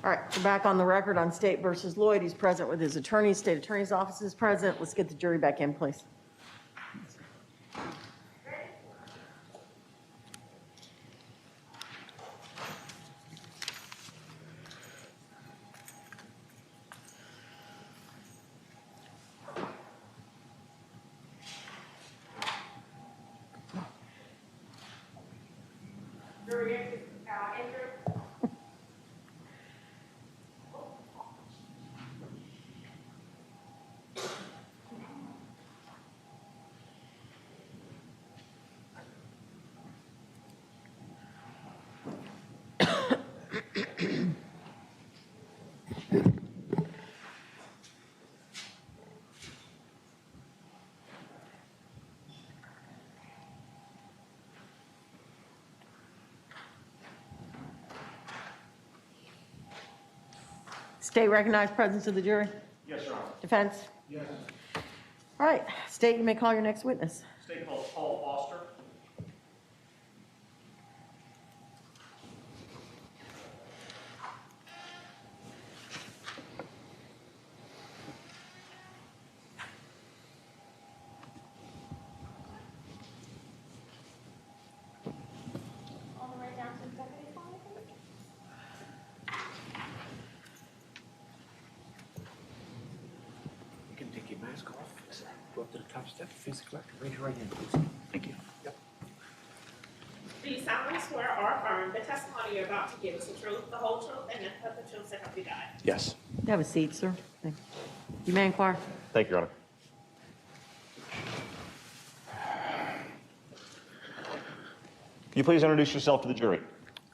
All right, we're back on the record on State versus Loyd. He's present with his attorney. State Attorney's Office is present. Let's get the jury back in, please. State recognized presence of the jury? Yes, Your Honor. Defense? Yes. All right, State, you may call your next witness. State calls Paul Foster. All the way down to Deputy Fire, please. You can take your mask off, go up to the top step, face the clerk, raise your right hand, please. Thank you. Yep. Do you solemnly swear or affirm the testimony you're about to give is the truth, the whole truth, and nothing but the truth, so help you God? Yes. Have a seat, sir. Thank you. You may inquire. Thank you, Your Honor. Can you please introduce yourself to the jury?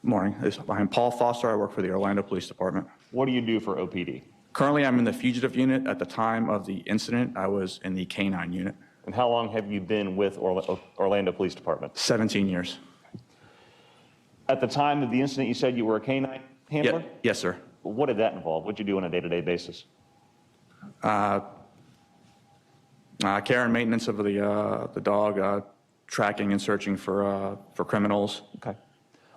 Good morning. I'm Paul Foster. I work for the Orlando Police Department. What do you do for OPD? Currently, I'm in the fugitive unit. At the time of the incident, I was in the K-9 unit. And how long have you been with Orlando Police Department? 17 years. At the time of the incident, you said you were a canine handler? Yes, sir. What did that involve? What did you do on a day-to-day basis? Care and maintenance of the dog, tracking and searching for criminals. Okay.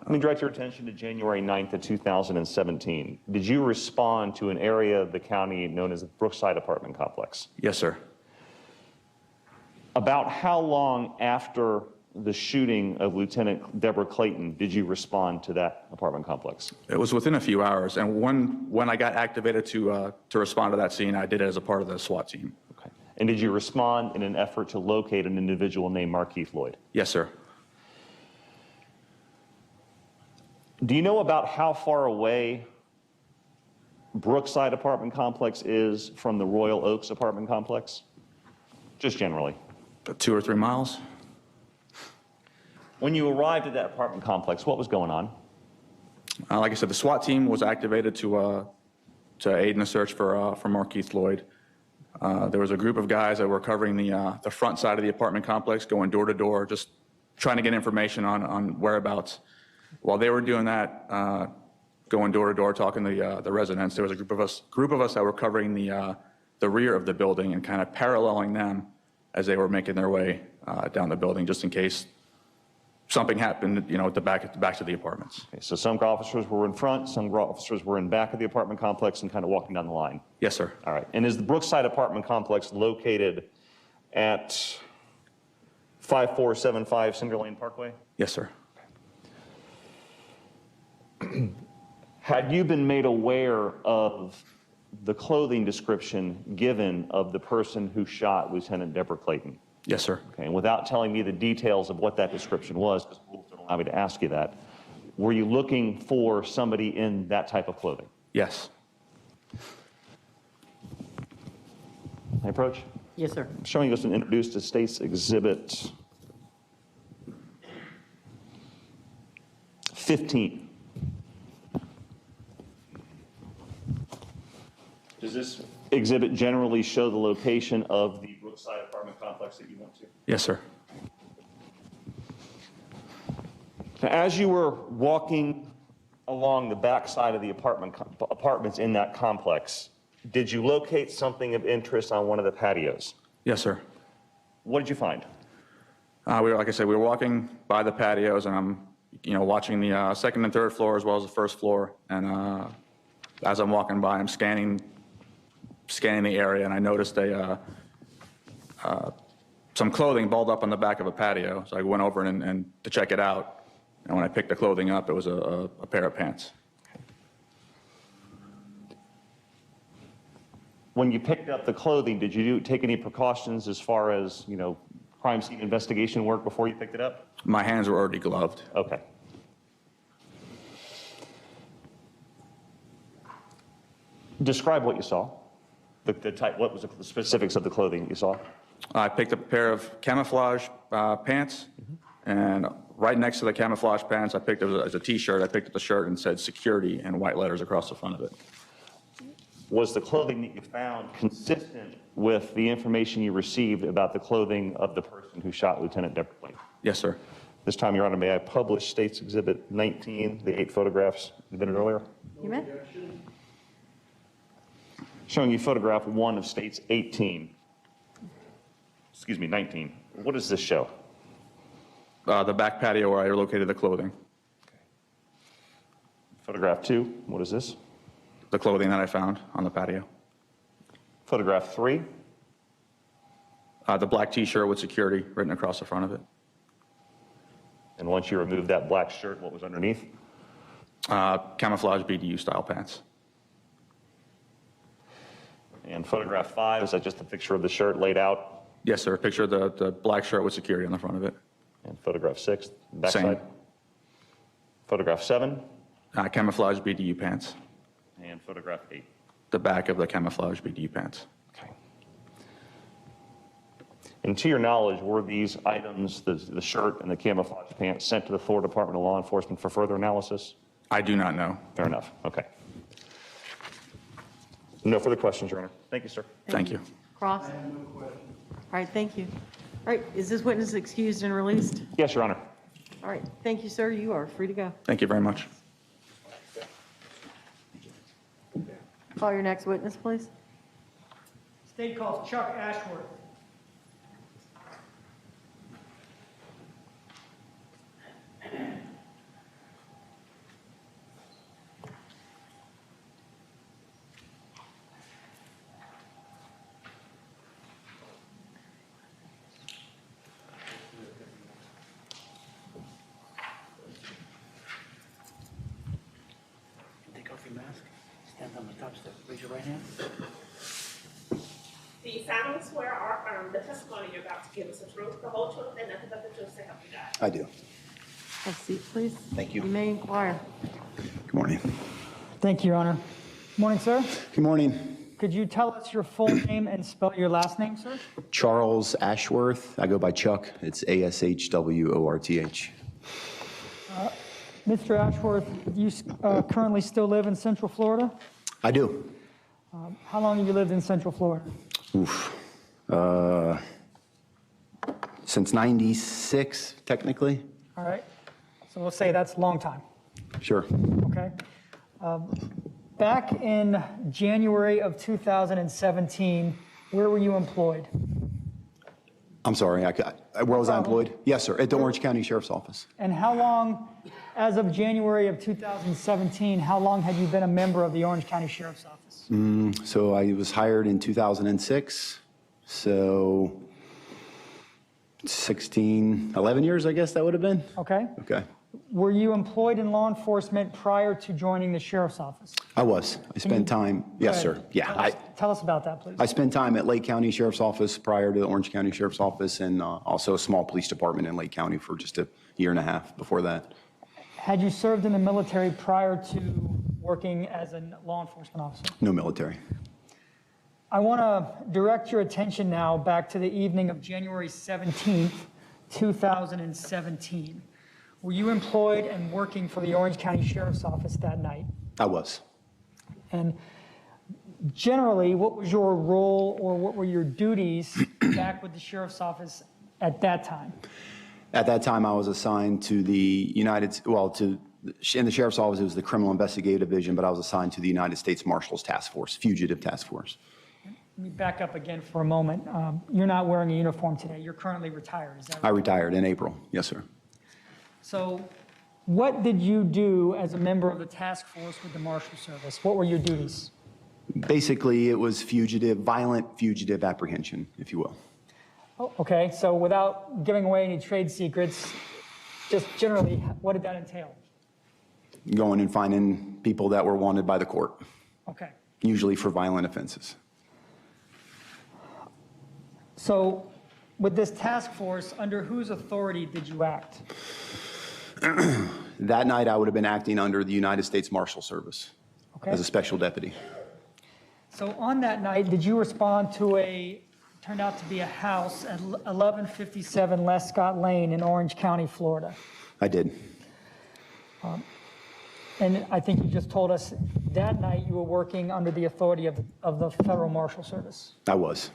Let me direct your attention to January 9th of 2017. Did you respond to an area of the county known as the Brookside Apartment Complex? Yes, sir. About how long after the shooting of Lieutenant Debra Clayton did you respond to that apartment complex? It was within a few hours, and when I got activated to respond to that scene, I did it as a part of the SWAT team. Okay. And did you respond in an effort to locate an individual named Markeith Loyd? Yes, sir. Do you know about how far away Brookside Apartment Complex is from the Royal Oaks Apartment Complex? Just generally. About 2 or 3 miles. When you arrived at that apartment complex, what was going on? Like I said, the SWAT team was activated to aid in the search for Markiet Loyd. There was a group of guys that were covering the front side of the apartment complex, going door to door, just trying to get information on whereabouts. While they were doing that, going door to door, talking to the residents, there was a group of us that were covering the rear of the building and kind of paralleling them as they were making their way down the building, just in case something happened, at the back of the apartments. Okay, so some officers were in front, some officers were in back of the apartment complex and kind of walking down the line. Yes, sir. All right. And is the Brookside Apartment Complex located at 5475 Cinder Lane Parkway? Yes, sir. Had you been made aware of the clothing description given of the person who shot Lieutenant Debra Clayton? Yes, sir. Okay, and without telling me the details of what that description was, because rules don't allow me to ask you that, were you looking for somebody in that type of clothing? Yes. My approach? Yes, sir. I'm showing us an introduced to State's Exhibit 15. Does this exhibit generally show the location of the Brookside apartment complex that you went to? Yes, sir. Now, as you were walking along the back side of the apartments in that complex, did you locate something of interest on one of the patios? Yes, sir. What did you find? Like I said, we were walking by the patios, and I'm, watching the second and third floor as well as the first floor, and as I'm walking by, I'm scanning the area, and I noticed some clothing balled up on the back of a patio. So I went over and to check it out. And when I picked the clothing up, it was a pair of pants. When you picked up the clothing, did you take any precautions as far as, crime scene investigation work before you picked it up? My hands were already gloved. Okay. Describe what you saw. The type, what was the specifics of the clothing you saw? I picked up a pair of camouflage pants, and right next to the camouflage pants, I picked up as a T-shirt. I picked up the shirt and said "security" in white letters across the front of it. Was the clothing that you found consistent with the information you received about the clothing of the person who shot Lieutenant Debra Clayton? Yes, sir. This time, Your Honor, may I publish State's Exhibit 19, the 8 photographs submitted earlier? You may. Showing you photograph 1 of State's 19. What does this show? The back patio where I located the clothing. Photograph 2, what is this? The clothing that I found on the patio. Photograph 3, The black T-shirt with security written across the front of it. and once you removed that black shirt, what was underneath? Camouflage BDU style pants. And photograph 5, is that just a picture of the shirt laid out? Yes, sir. Picture the black shirt with security on the front of it. And photograph 6, backside? Same. Photograph 7, Camouflage BDU pants. and photograph 8. The back of the camouflage BDU pants. Okay. And to your knowledge, were these items, the shirt and the camouflage pants, sent to the Florida Department of Law Enforcement for further analysis? I do not know. Fair enough. Okay. No further questions, Your Honor. Thank you, sir. Thank you. Cross? I have no question. All right, thank you. All right, is this witness excused and released? Yes, Your Honor. All right, thank you, sir. You are free to go. Thank you very much. Call your next witness, please. State calls Chuck Ashworth. Take off your mask, stand on the top step, raise your right hand. Do you solemnly swear or affirm the testimony you're about to give is the truth, the whole truth, and nothing but the truth to help you God? I do. Have a seat, please. Thank you. You may inquire. Good morning. Thank you, Your Honor. Morning, sir. Good morning. Could you tell us your full name and spell your last name, sir? Charles Ashworth. I go by Chuck. It's ASHWORTH. Mr. Ashworth, do you currently still live in Central Florida? I do. How long have you lived in Central Florida? Oof. Since 96, technically. All right. So we'll say that's a long time. Sure. Okay. Back in January of 2017, where were you employed? I'm sorry. Where was I employed? Yes, sir. At the Orange County Sheriff's Office. And how long, as of January of 2017, how long had you been a member of the Orange County Sheriff's Office? So I was hired in 2006. So 11 years, I guess that would have been. Okay. Okay. Were you employed in law enforcement prior to joining the Sheriff's Office? I was. I spent time. Yes, Go ahead. sir. Yeah. Tell us about that, please. I spent time at Lake County Sheriff's Office prior to the Orange County Sheriff's Office, and also a small police department in Lake County for just a year and a half before that. Had you served in the military prior to working as a law enforcement officer? No military. I want to direct your attention now back to the evening of January 17th, 2017. Were you employed and working for the Orange County Sheriff's Office that night? I was. And generally, what was your role or what were your duties back with the Sheriff's Office at that time? At that time, I was assigned to the in the Sheriff's Office, it was the Criminal Investigative Division, but I was assigned to the United States Marshals Task Force, Fugitive Task Force. Let me back up again for a moment. You're not wearing a uniform today. You're currently retired, is that right? I retired in April. Yes, sir. So What did you do as a member of the task force with the Marshal Service? What were your duties? Basically, it was violent fugitive apprehension, if you will. Oh, okay, so without giving away any trade secrets, just generally, what did that entail? Going and finding people that were wanted by the court, Okay. usually for violent offenses. So with this task force, under whose authority did you act? That night, I would have been acting under the United States Marshal Service Okay. as a special deputy. So on that night, did you respond to turned out to be a house at 1157 Lescott Lane in Orange County, Florida? I did. And I think you just told us that night you were working under the authority of the Federal Marshal Service. I was.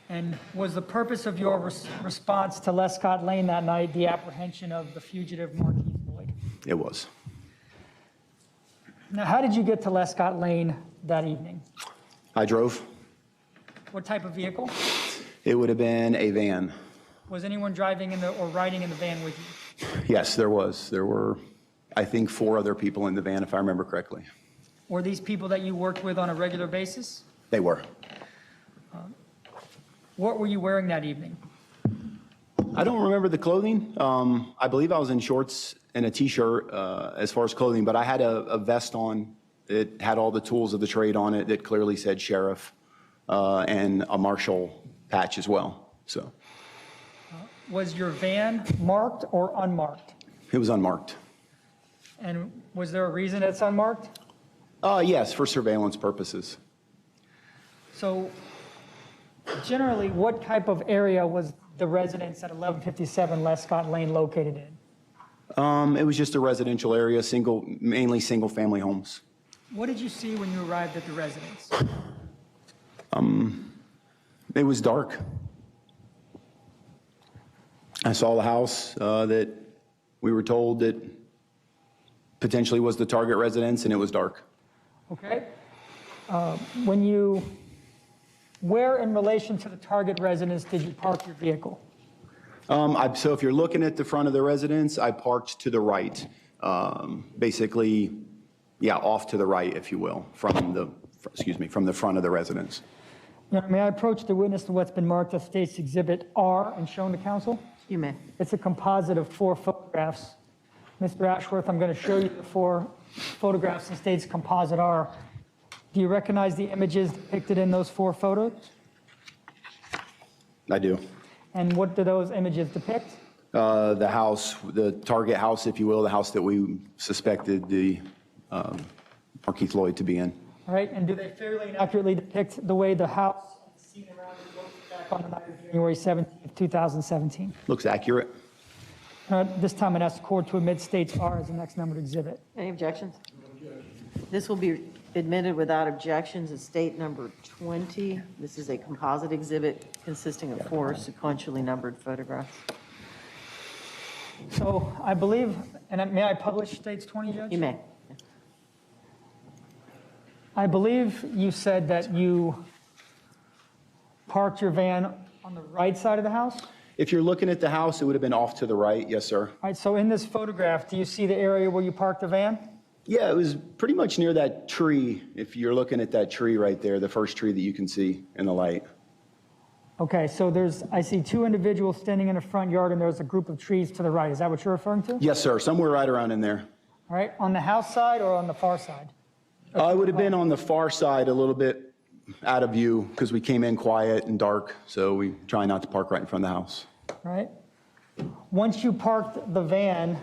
And was the purpose of your response to Lescott Lane that night the apprehension of the fugitive Markieth Loyd? It was. Now, how did you get to Lescott Lane that evening? I drove. What type of vehicle? It would have been a van. Was anyone driving or riding in the van with you? Yes, there was. There were, I think, 4 other people in the van, if I remember correctly. Were these people that you worked with on a regular basis? They were. What were you wearing that evening? I don't remember the clothing. I believe I was in shorts and a T-shirt as far as clothing, but I had a vest on. It had all the tools of the trade on it that clearly said sheriff and a marshal patch as well. So Was your van marked or unmarked? it was unmarked. And was there a reason it's unmarked? Yes, for surveillance purposes. So generally, what type of area was the residence at 1157 Lescott Lane located in? It was just a residential area, mainly single-family homes. What did you see when you arrived at the residence? It was dark. I saw the house that we were told that potentially was the target residence, and it was dark. Okay. Where in relation to the target residence did you park your vehicle? So if you're looking at the front of the residence, I parked to the right. Basically, yeah, off to the right, if you will, from the front of the residence. Now, may I approach the witness to what's been marked as State's Exhibit R and shown to counsel? You may. It's a composite of 4 photographs. Mr. Ashworth, I'm going to show you the 4 photographs in State's Composite R. Do you recognize the images depicted in those 4 photos? I do. And what do those images depict? The house, the target house, if you will, the house that we suspected the Markieth Loyd to be in. All right, and do they fairly and accurately depict the way the house seen around it looked back on the night of January 17th, 2017? Looks accurate. This time I'd ask the court to admit State's R as the next numbered exhibit. Any objections? This will be admitted without objections as state number 20. This is a composite exhibit consisting of 4 sequentially numbered photographs. So I believe, and may I publish State's 20, Judge? You may. I believe you said that you parked your van on the right side of the house? If you're looking at the house, it would have been off to the right. Yes, sir. All right, so in this photograph, do you see the area where you parked the van? Yeah, it was pretty much near that tree. If you're looking at that tree right there, the first tree that you can see in the light. Okay, so I see 2 individuals standing in the front yard and there's a group of trees to the right. Is that what you're referring to? Yes, sir. Somewhere right around in there. All right, on the house side or on the far side? I would have been on the far side a little bit out of view because we came in quiet and dark. So we try not to park right in front of the house. All right. Once you parked the van,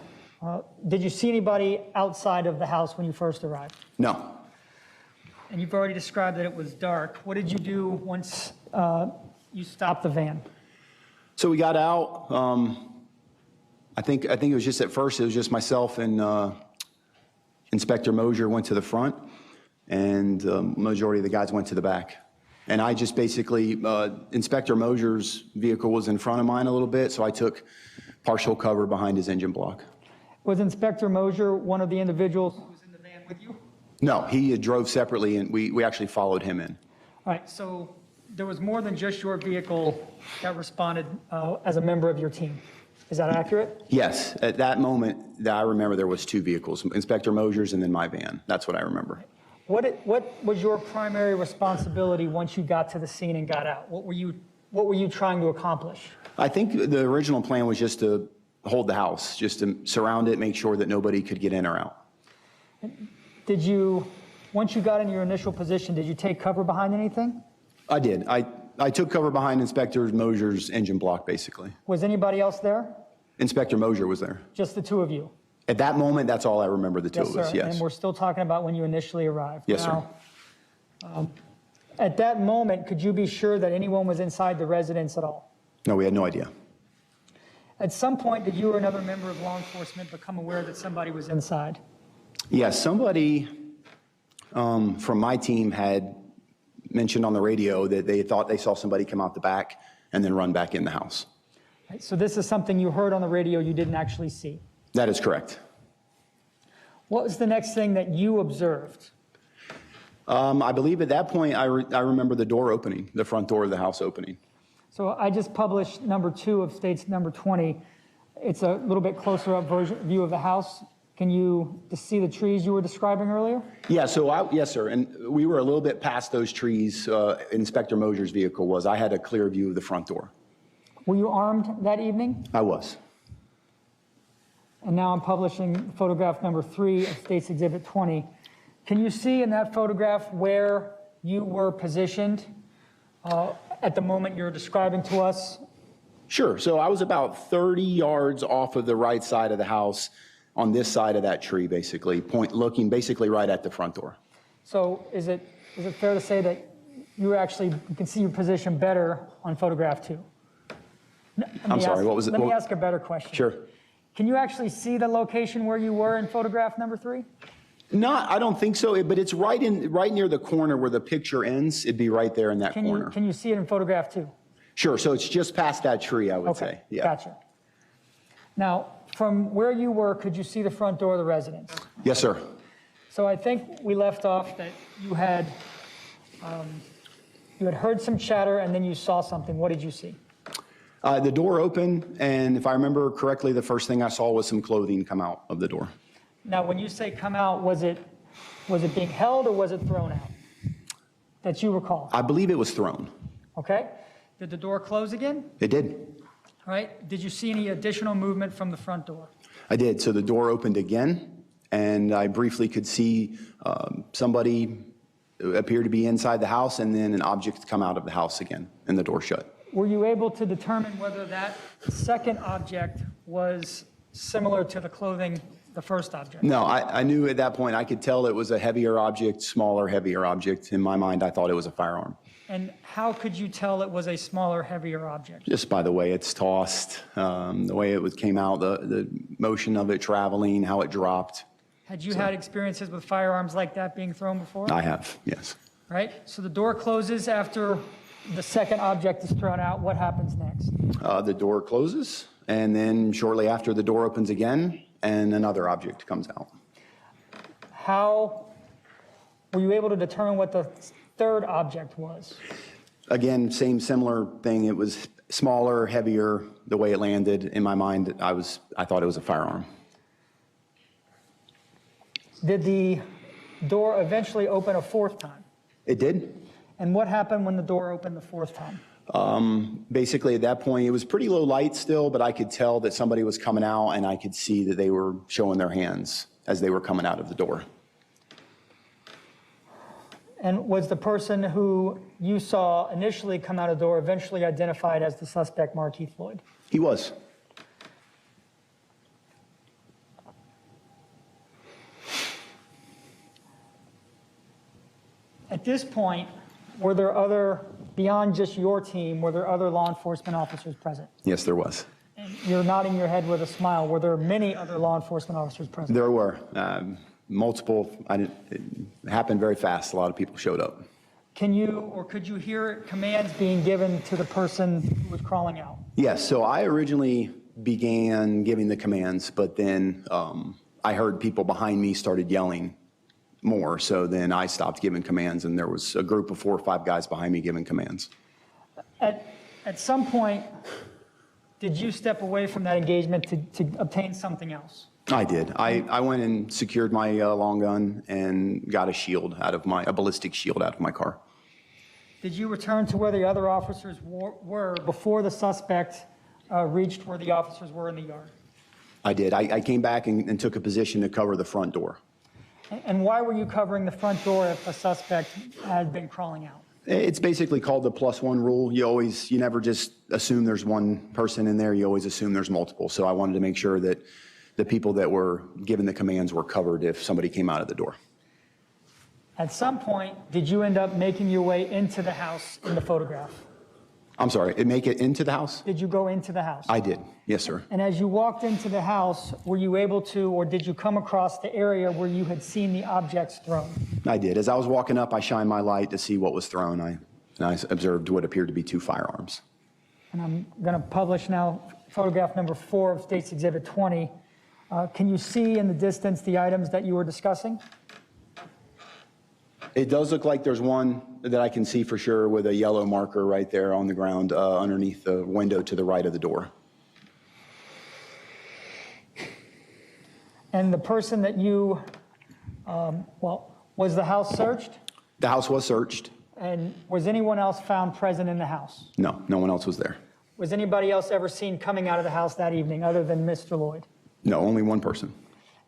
did you see anybody outside of the house when you first arrived? No. And you've already described that it was dark. What did you do once you stopped the van? So we got out. I think it was just at first, it was just myself and Inspector Mosier went to the front, and majority of the guys went to the back. And I just basically, Inspector Mosier's vehicle was in front of mine a little bit, so I took partial cover behind his engine block. Was Inspector Mosier one of the individuals who was in the van with you? No, he drove separately, and we actually followed him in. All right, so there was more than just your vehicle that responded as a member of your team. Is that accurate? Yes, at that moment, I remember there was 2 vehicles, Inspector Mosier's and then my van. That's what I remember. What was your primary responsibility once you got to the scene and got out? What were you trying to accomplish? I think the original plan was just to hold the house, just to surround it, make sure that nobody could get in or out. Did you, once you got in your initial position, did you take cover behind anything? I did. I took cover behind Inspector Mosier's engine block, basically. Was anybody else there? Inspector Mosier was there. Just the 2 of you? At that moment, that's all I remember, the 2 of us, sir. yes. And we're still talking about when you initially arrived. Yes, sir. Now, at that moment, could you be sure that anyone was inside the residence at all? No, we had no idea. At some point, did you or another member of law enforcement become aware that somebody was inside? Yes, somebody from my team had mentioned on the radio that they thought they saw somebody come out the back and then run back in the house. Right, so this is something you heard on the radio you didn't actually see? That is correct. What was the next thing that you observed? I believe at that point, I remember the door opening, the front door of the house opening. So I just published number 2 of states number 20. It's a little bit closer up view of the house. Can you see the trees you were describing earlier? Yeah, yes, sir. And we were a little bit past those trees. Inspector Mosier's vehicle was. I had a clear view of the front door. Were you armed that evening? I was. And now I'm publishing photograph number 3 of State's Exhibit 20. Can you see in that photograph where you were positioned at the moment you're describing to us? Sure. So I was about 30 yards off of the right side of the house on this side of that tree, basically, looking basically right at the front door. So is it fair to say that you can see your position better on photograph 2? I'm sorry, what was it? Let me ask a better question. Sure. Can you actually see the location where you were in photograph number 3? I don't think so, but it's right near the corner where the picture ends. It'd be right there in that corner. Can you see it in photograph 2? Sure, so it's just past that tree, I would say. Yeah. Gotcha. Now, from where you were, could you see the front door of the residence? Yes, sir. So I think we left off that you had heard some chatter and then you saw something. What did you see? The door opened, and if I remember correctly, the first thing I saw was some clothing come out of the door. Now, when you say come out, was it being held or was it thrown out? That you recall? I believe it was thrown. Okay. Did the door close again? It did. All right. Did you see any additional movement from the front door? I did. So the door opened again, and I briefly could see somebody appear to be inside the house, and then an object come out of the house again, and the door shut. Were you able to determine whether that second object was similar to the clothing, the first object? No, I knew at that point, I could tell it was a heavier object, smaller, heavier object. In my mind, I thought it was a firearm. And how could you tell it was a smaller, heavier object? Just by the way it's tossed, the way it came out, the motion of it traveling, how it dropped. Had you had experiences with firearms like that being thrown before? I have, yes. Right? So the door closes after the second object is thrown out. What happens next? The door closes, and then shortly after, the door opens again, and another object comes out. How were you able to determine what the third object was? Again, similar thing. It was smaller, heavier. The way it landed, in my mind, I thought it was a firearm. Did the door eventually open a fourth time? It did. And what happened when the door opened the fourth time? Basically, at that point, it was pretty low light still, but I could tell that somebody was coming out, and I could see that they were showing their hands as they were coming out of the door. And was the person who you saw initially come out of the door eventually identified as the suspect, Markeith Loyd? He was. At this point, were there other, beyond just your team, were there other law enforcement officers present? Yes, there was. And you're nodding your head with a smile. Were there many other law enforcement officers present? There were multiple. It happened very fast. A lot of people showed up. Can you, or could you hear commands being given to the person who was crawling out? Yes, so I originally began giving the commands, but then I heard people behind me started yelling more, so then I stopped giving commands, and there was a group of 4 or 5 guys behind me giving commands. At some point, Did you step away from that engagement to obtain something else? I did. I went and secured my long gun and got a ballistic shield out of my car. Did you return to where the other officers were before the suspect reached where the officers were in the yard? I did. I came back and took a position to cover the front door. And why were you covering the front door if a suspect had been crawling out? It's basically called the +1 rule. You never just assume there's one person in there. You always assume there's multiple. So I wanted to make sure that the people that were given the commands were covered if somebody came out of the door. At some point, did you end up making your way into the house in the photograph? I'm sorry, make it into the house? Did you go into the house? I did, yes, sir. And as you walked into the house, were you able to, or did you come across the area where you had seen the objects thrown? I did. As I was walking up, I shined my light to see what was thrown. I observed what appeared to be 2 firearms. And I'm going to publish now photograph number 4 of State's Exhibit 20. Can you see in the distance the items that you were discussing? It does look like there's one that I can see for sure with a yellow marker right there on the ground underneath the window to the right of the door. And the person that you, was the house searched? The house was searched. And was anyone else found present in the house? No, no one else was there. Was anybody else ever seen coming out of the house that evening other than Mr. Loyd? No, only one person.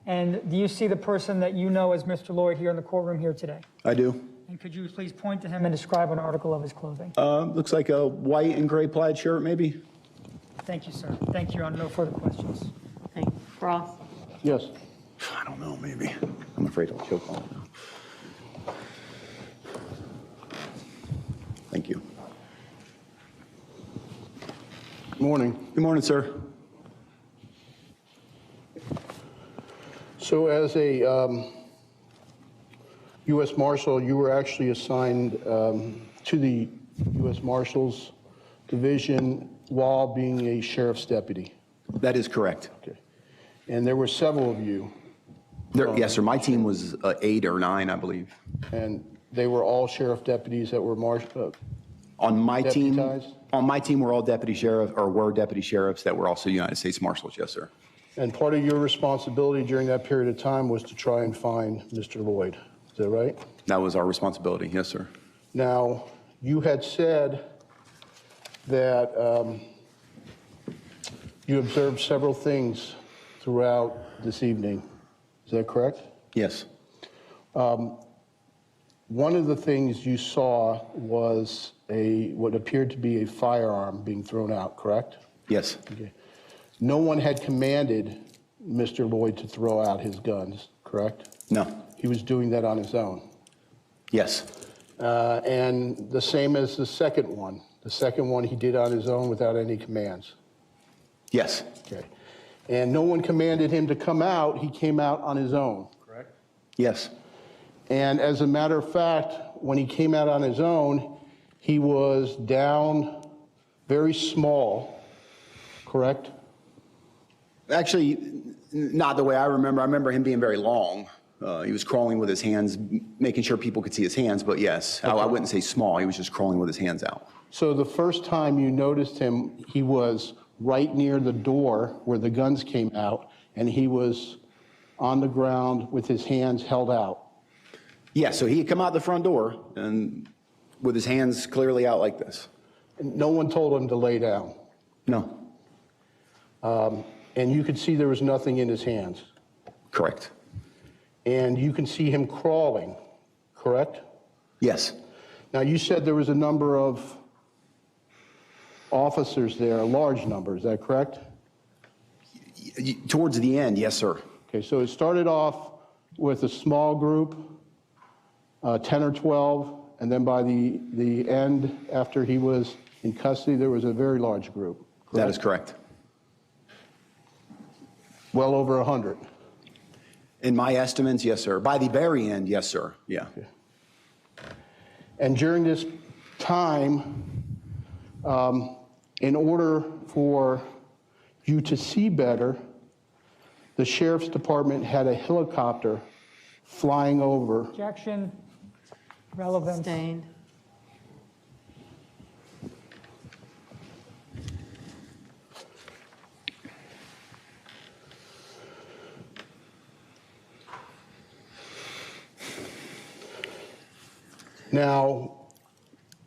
And do you see the person that you know as Mr. Loyd here in the courtroom here today? I do. And could you please point to him and describe an article of his clothing? Looks like a white and gray plaid shirt, maybe. Thank you, sir. Thank you, Your Honor. No further questions. Thank you. Ross? Yes. I don't know, maybe. I'm afraid I'll choke on it now. Thank you. Morning. Good morning, sir. So as a U.S. Marshal, you were actually assigned to the U.S. Marshal's division while being a sheriff's deputy. That is correct. Okay. And there were several of you. Yes, sir. My team was 8 or 9, I believe. And they were all sheriff deputies that were On my team, deputized? we're all deputy sheriff, or were deputy sheriffs that were also United States Marshals. Yes, sir. And part of your responsibility during that period of time was to try and find Mr. Loyd. Is that right? That was our responsibility. Yes, sir. Now, you had said that you observed several things throughout this evening. Is that correct? Yes. One of the things you saw was what appeared to be a firearm being thrown out, correct? Yes. Okay. No one had commanded Mr. Loyd to throw out his guns, correct? No. He was doing that on his own. Yes. And the same as the second one. The second one he did on his own without any commands. Yes. Okay. And no one commanded him to come out. He came out on his own. Correct? Yes. And as a matter of fact, when he came out on his own, he was down very small, correct? Actually, not the way I remember. I remember him being very long. He was crawling with his hands, making sure people could see his hands, but yes, I wouldn't say small. He was just crawling with his hands out. So the first time you noticed him, he was right near the door where the guns came out, and he was on the ground with his hands held out. Yeah, so he had come out the front door and with his hands clearly out like this. And no one told him to lay down. No. And you could see there was nothing in his hands. Correct. And you can see him crawling, correct? Yes. Now, you said there was a number of officers there, a large number, is that correct? Towards the end, yes, sir. Okay, so it started off with a small group, 10 or 12, and then by the end, after he was in custody, there was a very large group. Correct? That is correct. Well over 100. In my estimates, yes, sir. By the very end, yes, sir. Yeah. Okay. And during this time, in order for you to see better, the sheriff's department had a helicopter flying over. Objection, relevance. Sustained. Now,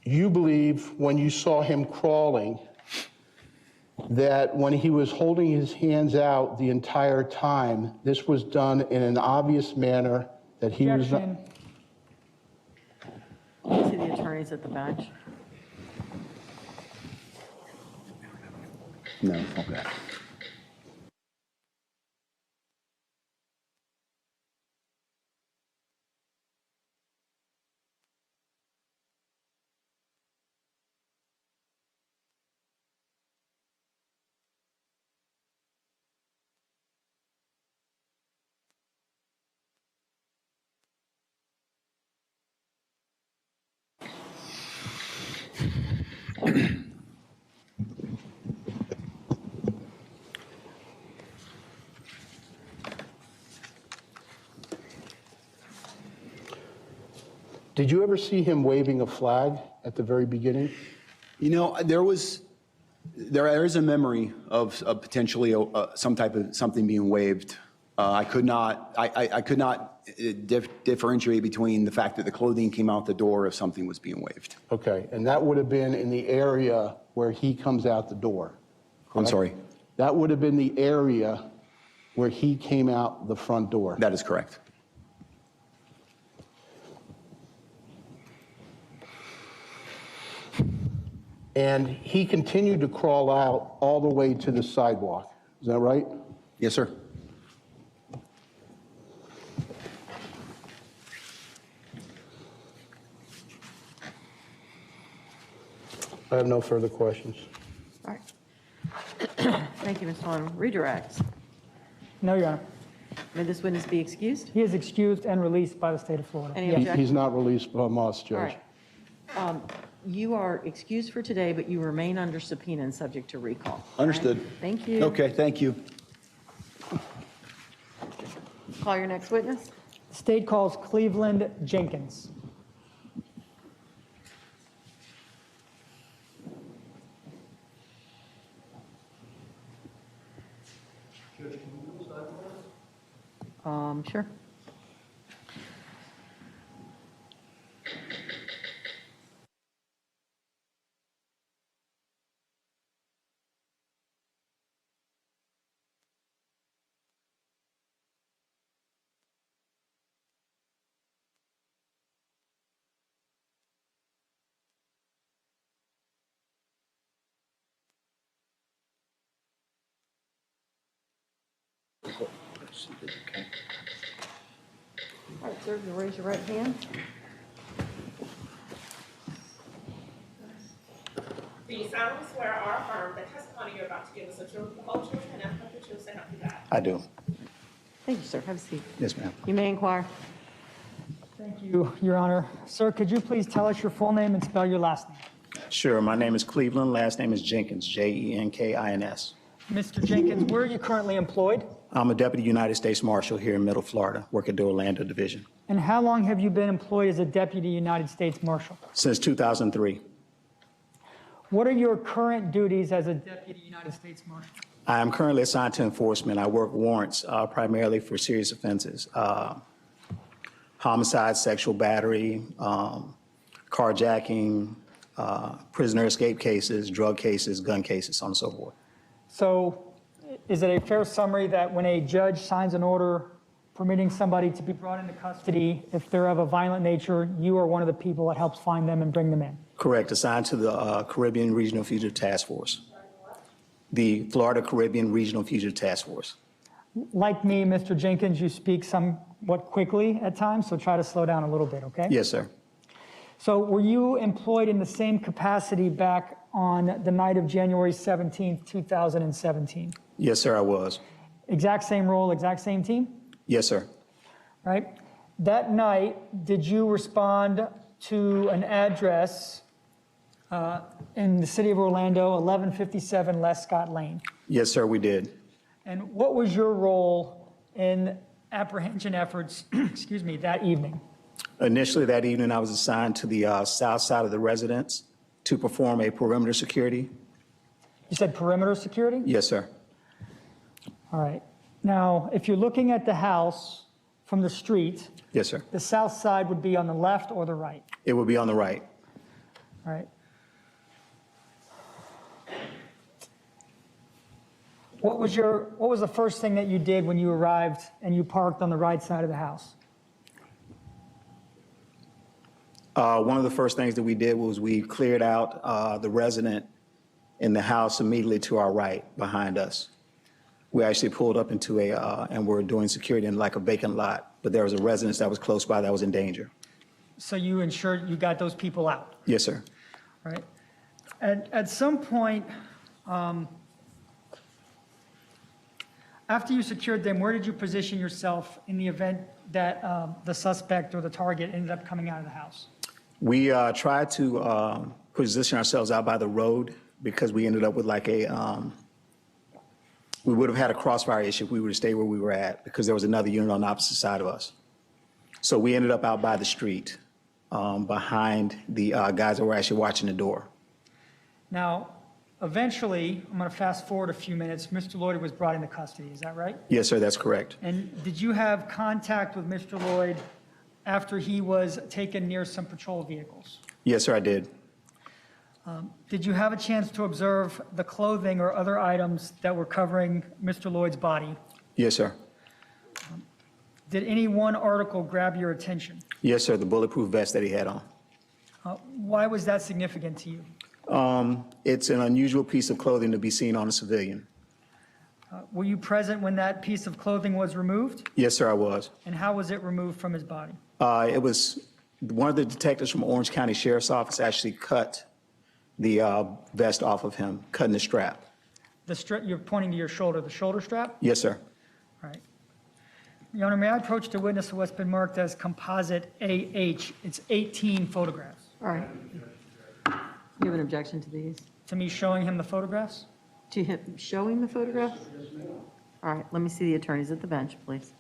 you believe when you saw him crawling that when he was holding his hands out the entire time, this was done in an obvious manner that he was not... Objection. Can you see the attorneys at the bench? No, okay. Did you ever see him waving a flag at the very beginning? You know, there is a memory of potentially some type of something being waived. I could not differentiate between the fact that the clothing came out the door if something was being waived. Okay, and that would have been in the area where he comes out the door. I'm correct? sorry. That would have been the area where he came out the front door. That is correct. And he continued to crawl out all the way to the sidewalk. Is that right? Yes, sir. I have no further questions. All right. Thank you, Mr. Holland. Redirect. No, Your Honor. May this witness be excused? He is excused and released by the state of Florida. Any Yes. objection? He's not released from us, All Judge. right. You are excused for today, but you remain under subpoena and subject to recall. All right? Understood. Thank you. Okay, thank you. Call your next witness. The state calls Cleveland Jenkins. Sure. All right, sir, you raise your right hand. Do you solemnly swear or affirm the testimony you're about to give us the truth, the whole truth, and nothing but the truth, so help you God? I do. Thank you, sir. Have a seat. Yes, ma'am. You may inquire. Thank you, Your Honor. Sir, could you please tell us your full name and spell your last name? Sure. My name is Cleveland. Last name is Jenkins, Jenkins. Mr. Jenkins, where are you currently employed? I'm a Deputy United States Marshal here in Middle Florida, work at the Orlando Division. And how long have you been employed as a Deputy United States Marshal? Since 2003. What are your current duties as a Deputy United States Marshal? I am currently assigned to enforcement. I work warrants primarily for serious offenses, homicide, sexual battery, carjacking, prisoner escape cases, drug cases, gun cases, so on and so forth. So is it a fair summary that when a judge signs an order permitting somebody to be brought into custody, if they're of a violent nature, you are one of the people that helps find them and bring them in? Correct. Assigned to the Caribbean Regional Fugitive Task Force. The Florida Caribbean Regional Fugitive Task Force. Like me, Mr. Jenkins, you speak somewhat quickly at times, so try to slow down a little bit, okay? Yes, sir. So were you employed in the same capacity back on the night of January 17th, 2017? Yes, sir, I was. Exact same role, exact same team? Yes, sir. Right? That night, did you respond to an address in the city of Orlando, 1157 Lescott Lane? Yes, sir, we did. And what was your role in apprehension efforts, excuse me, that evening? Initially that evening, I was assigned to the south side of the residence to perform a perimeter security. You said perimeter security? Yes, sir. All right. Now, if you're looking at the house from from the street. Yes, sir. The south side would be on the left or the right? It would be on the right. All right. What was the first thing that you did when you arrived and you parked on the right side of the house? One of the first things that we did was we cleared out the resident in the house immediately to our right behind us. We actually pulled up into and we're doing security in like a vacant lot, but there was a residence that was close by that was in danger. So you ensured you got those people out? Yes, sir. Right. At some point, after you secured them, where did you position yourself in the event that the suspect or the target ended up coming out of the house? We tried to position ourselves out by the road because we ended up with like we would have had a crossfire issue if we would have stayed where we were at because there was another unit on the opposite side of us. So we ended up out by the street behind the guys that were actually watching the door. Now, eventually, I'm going to fast forward a few minutes, Mr. Loyd was brought into custody, is that right? Yes, sir, that's correct. And did you have contact with Mr. Loyd after he was taken near some patrol vehicles? Yes, sir, I did. Did you have a chance to observe the clothing or other items that were covering Mr. Loyd's body? Yes, sir. Did any one article grab your attention? Yes, sir, the bulletproof vest that he had on. Why was that significant to you? It's an unusual piece of clothing to be seen on a civilian. Were you present when that piece of clothing was removed? Yes, sir, I was. And how was it removed from his body? It was one of the detectives from Orange County Sheriff's Office actually cut the vest off of him, cutting the strap. The strap, you're pointing to your shoulder, the shoulder strap? Yes, sir. All right. Your Honor, may I approach the witness who has been marked as composite AH? It's 18 photographs. All right. You have an objection to these? To me showing him the photographs? To him showing the photographs? All right, let me see the attorneys at the bench, please.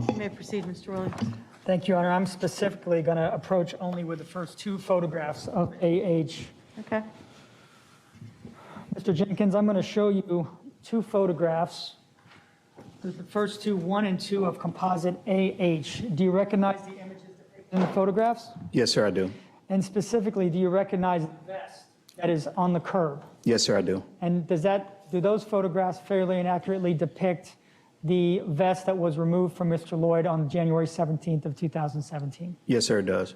You may proceed, Mr. Williams. Thank you, Your Honor. I'm specifically going to approach only with the first two photographs of AH. Okay. Mr. Jenkins, I'm going to show you two photographs. The first two, 1 and 2, of composite AH. Do you recognize the images depicted in the photographs? Yes, sir, I do. And specifically, do you recognize the vest that is on the curb? Yes, sir, I do. And do those photographs fairly and accurately depict the vest that was removed from Mr. Loyd on January 17th of 2017? Yes, sir, it does.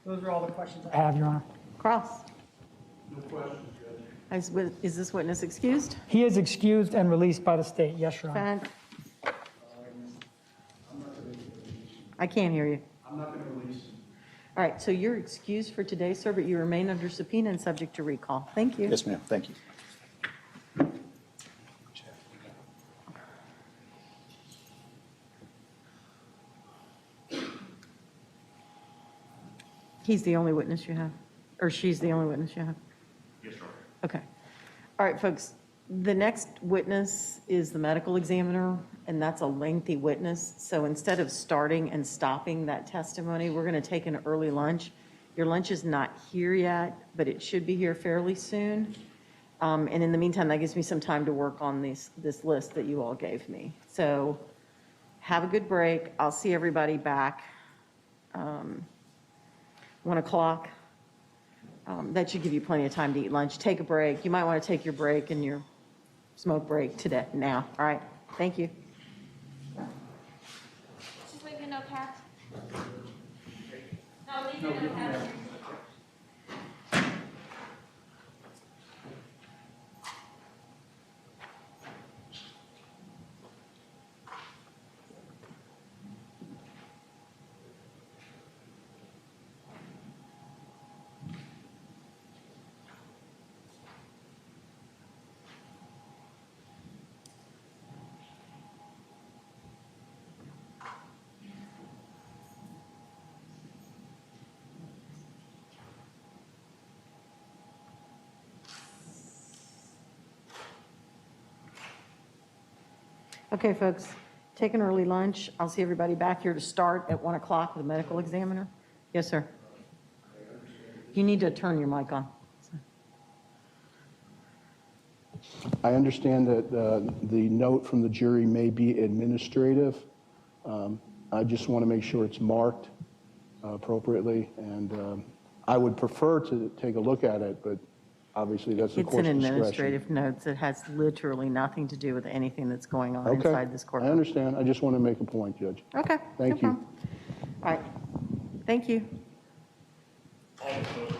Those are all the questions I have, Your Honor. Cross. No questions, Is this witness excused? He is excused and released by the state. Yes, Your Honor. Defendant. I can't hear you. I'm not going to release him. All right, so you're excused for today, sir, but you remain under subpoena and subject to recall. Thank you. Yes, ma'am, thank you. He's the only witness you have? Or she's the only witness you have? Yes, sir. Okay. All right, folks, the next witness is the medical examiner, and that's a lengthy witness. So instead of starting and stopping that testimony, we're going to take an early lunch. Your lunch is not here yet, but it should be here fairly soon. And in the meantime, that gives me some time to work on this list that you all gave me. So have a good break. I'll see everybody back 1 o'clock. That should give you plenty of time to eat lunch. Take a break. You might want to take your break and your smoke break today, now. All right, thank you. Just leave your notepad. No, leave your notepad. Okay, folks, take an early lunch. I'll see everybody back here to start at 1 o'clock with the medical examiner. Yes, sir. You need to turn your mic on. I understand that the note from the jury may be administrative. I just want to make sure it's marked appropriately, and I would prefer to take a look at it, but obviously that's the It's an court's discretion. administrative notes. It has literally nothing to do with anything that's going on Okay, inside this I courtroom. understand. I just want to make a point, Judge. Okay. no Thank you. problem. All right. Thank you. Thank you.